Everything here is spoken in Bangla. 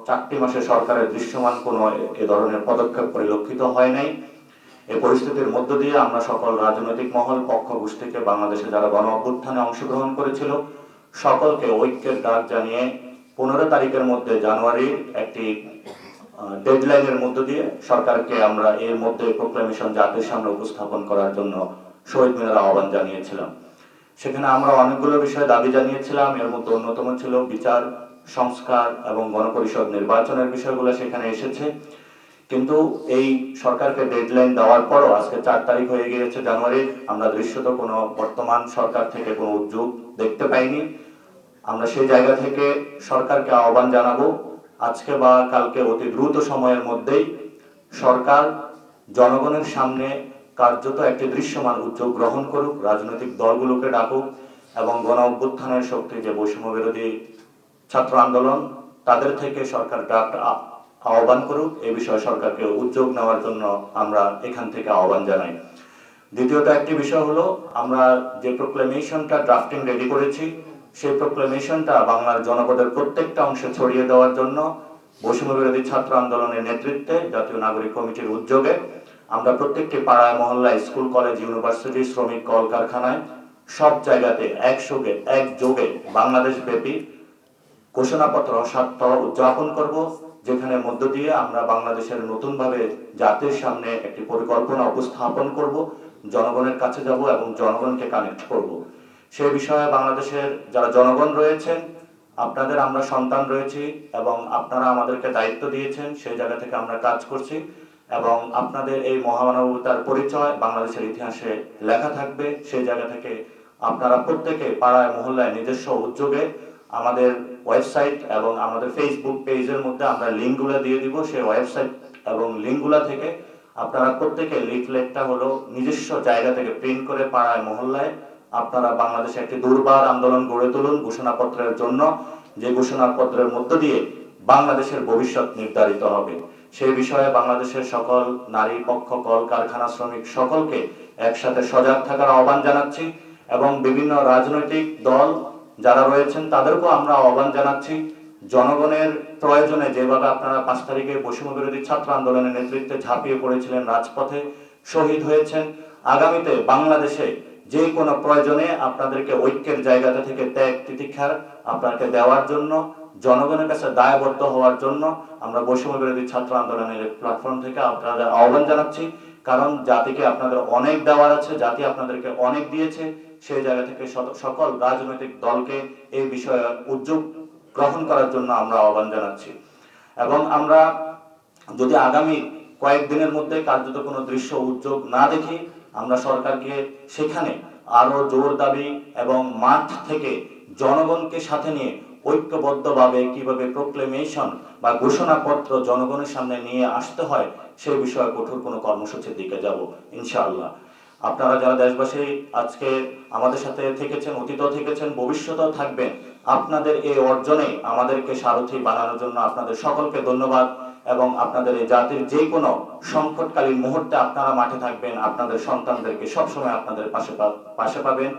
4টি মাসে সরকারের দৃশ্যমান কোনো এ ধরনের পদক্ষেপ পরিলক্ষিত হয় নাই। এই পরিস্থিতির মধ্য দিয়ে আমরা সকল রাজনৈতিক মহল পক্ষ গোষ্ঠীকে বাংলাদেশে যারা গণ অভ্যুত্থানে অংশগ্রহণ করেছিল সকলকে ঐক্যের ডাক জানিয়ে 15 তারিখের মধ্যে জানুয়ারির একটি ডেডলাইনের মধ্য দিয়ে সরকারকে আমরা এর মধ্যে প্রোক্লামেশন জাতির সামনে উপস্থাপন করার জন্য শহীদ মিনারে আহ্বান জানিয়েছিলাম। সেখানে আমরা অনেকগুলো বিষয়ে দাবি জানিয়েছিলাম। এর মধ্যে অন্যতম ছিল বিচার সংস্কার এবং গণপরিষদ নির্বাচনের বিষয়গুলো সেখানে এসেছে। কিন্তু এই সরকারকে ডেডলাইন দেওয়ার পরও আজকে 4 তারিখ হয়ে গিয়েছে জানুয়ারি, আমরা দৃশ্যত কোনো বর্তমান সরকার থেকে কোনো উদ্যোগ দেখতে পাইনি। আমরা সেই জায়গা থেকে সরকারকে আহ্বান জানাবো আজকে বা কালকে অতি দ্রুত সময়ের মধ্যেই সরকার জনগণের সামনে কার্যত একটি দৃশ্যমান উদ্যোগ গ্রহণ করুক, রাজনৈতিক দলগুলোকে ডাকুক এবং গণ অভ্যুত্থানের শক্তি যে বৈষম্য বিরোধী ছাত্র আন্দোলন তাদের থেকে সরকার ড্রাফট আহ্বান করুক। এই বিষয়ে সরকারকে উদ্যোগ নেওয়ার জন্য আমরা এখান থেকে আহ্বান জানাই। দ্বিতীয়ত একটি বিষয় হলো আমরা যে প্রোক্লেমেশনটা ড্রাফটিং রেডি করেছি সেই প্রোক্লেমেশনটা বাংলার জনপদের প্রত্যেকটা অংশে ছড়িয়ে দেওয়ার জন্য বৈষম্য বিরোধী ছাত্র আন্দোলনের নেতৃত্বে জাতীয় নাগরিক কমিটির উদ্যোগে আমরা প্রত্যেকটি পাড়ায় মহল্লায় স্কুল কলেজ ইউনিভার্সিটি শ্রমিক কলকারখানায় সব জায়গাতে একযোগে বাংলাদেশ ব্যাপী ঘোষণাপত্র সপ্তাহ উদযাপন করব, যেখানে মধ্য দিয়ে আমরা বাংলাদেশের নতুনভাবে জাতির সামনে একটি পরিকল্পনা উপস্থাপন করব, জনগণের কাছে যাব এবং জনগণকে কানেক্ট করব। সেই বিষয়ে বাংলাদেশের যারা জনগণ রয়েছেন আপনাদের আমরা সন্তান রয়েছি এবং আপনারা আমাদেরকে দায়িত্ব দিয়েছেন, সেই জায়গা থেকে আমরা কাজ করছি এবং আপনাদের এই মহামানবতার পরিচয় বাংলাদেশের ইতিহাসে লেখা থাকবে। সেই জায়গা থেকে আপনারা প্রত্যেকে পাড়ায় মহল্লায় নিজস্ব উদ্যোগে আমাদের ওয়েবসাইট এবং আমাদের ফেসবুক পেজের মধ্যে আমরা লিঙ্কগুলো দিয়ে দিব। সেই ওয়েবসাইট এবং লিঙ্কগুলো থেকে আপনারা প্রত্যেকে লিফলেটটা হলো নিজস্ব জায়গা থেকে প্রিন্ট করে পাড়ায় মহল্লায় আপনারা বাংলাদেশে একটি দুর্বার আন্দোলন গড়ে তুলুন ঘোষণাপত্রের জন্য, যে ঘোষণাপত্রের মধ্য দিয়ে বাংলাদেশের ভবিষ্যৎ নির্ধারিত হবে। সেই বিষয়ে বাংলাদেশের সকল নারী পক্ষ কল কারখানা শ্রমিক সকলকে একসাথে সজাগ থাকার আহ্বান জানাচ্ছি এবং বিভিন্ন রাজনৈতিক দল যারা রয়েছেন তাদেরকেও আমরা আহ্বান জানাচ্ছি জনগণের প্রয়োজনে যেভাবে আপনারা 5 তারিখে বৈষম্য বিরোধী ছাত্র আন্দোলনের নেতৃত্বে ঝাঁপিয়ে পড়েছিলেন, রাজপথে শহীদ হয়েছেন, আগামীতে বাংলাদেশে যে কোনো প্রয়োজনে আপনাদেরকে ঐক্যের জায়গাটা থেকে ত্যাগ তিতিক্ষার আপনাকে দেওয়ার জন্য জনগণের কাছে দায়বদ্ধ হওয়ার জন্য আমরা বৈষম্য বিরোধী ছাত্র আন্দোলনের প্ল্যাটফর্ম থেকে আপনাদের আহ্বান জানাচ্ছি। কারণ জাতিকে আপনাদের অনেক দেওয়ার আছে, জাতি আপনাদেরকে অনেক দিয়েছে। সেই জায়গা থেকে সকল রাজনৈতিক দলকে এই বিষয়ে উদ্যোগ গ্রহণ করার জন্য আমরা আহ্বান জানাচ্ছি এবং আমরা যদি আগামী কয়েকদিনের মধ্যে কার্যত কোনো দৃশ্য উদ্যোগ না দেখি আমরা সরকারকে সেখানে আরো জোর দাবি এবং মাঠ থেকে জনগণকে সাথে নিয়ে ঐক্যবদ্ধভাবে কিভাবে প্রোক্লেমেশন বা ঘোষণাপত্র জনগণের সামনে নিয়ে আসতে হয় সেই বিষয়ে কঠোর কোনো কর্মসূচির দিকে যাব ইনশাআল্লাহ। আপনারা যারা দেশবাসী আজকে আমাদের সাথে থেকেছেন, অতীতও থেকেছেন, ভবিষ্যতেও থাকবেন, আপনাদের এই অর্জনে আমাদেরকে সারথি বানানোর জন্য আপনাদের সকলকে ধন্যবাদ এবং আপনাদের এই জাতির যে কোনো সংকটকালীন মুহূর্তে আপনারা মাঠে থাকবেন, আপনাদের সন্তানদেরকে সবসময় আপনাদের পাশে পাবেন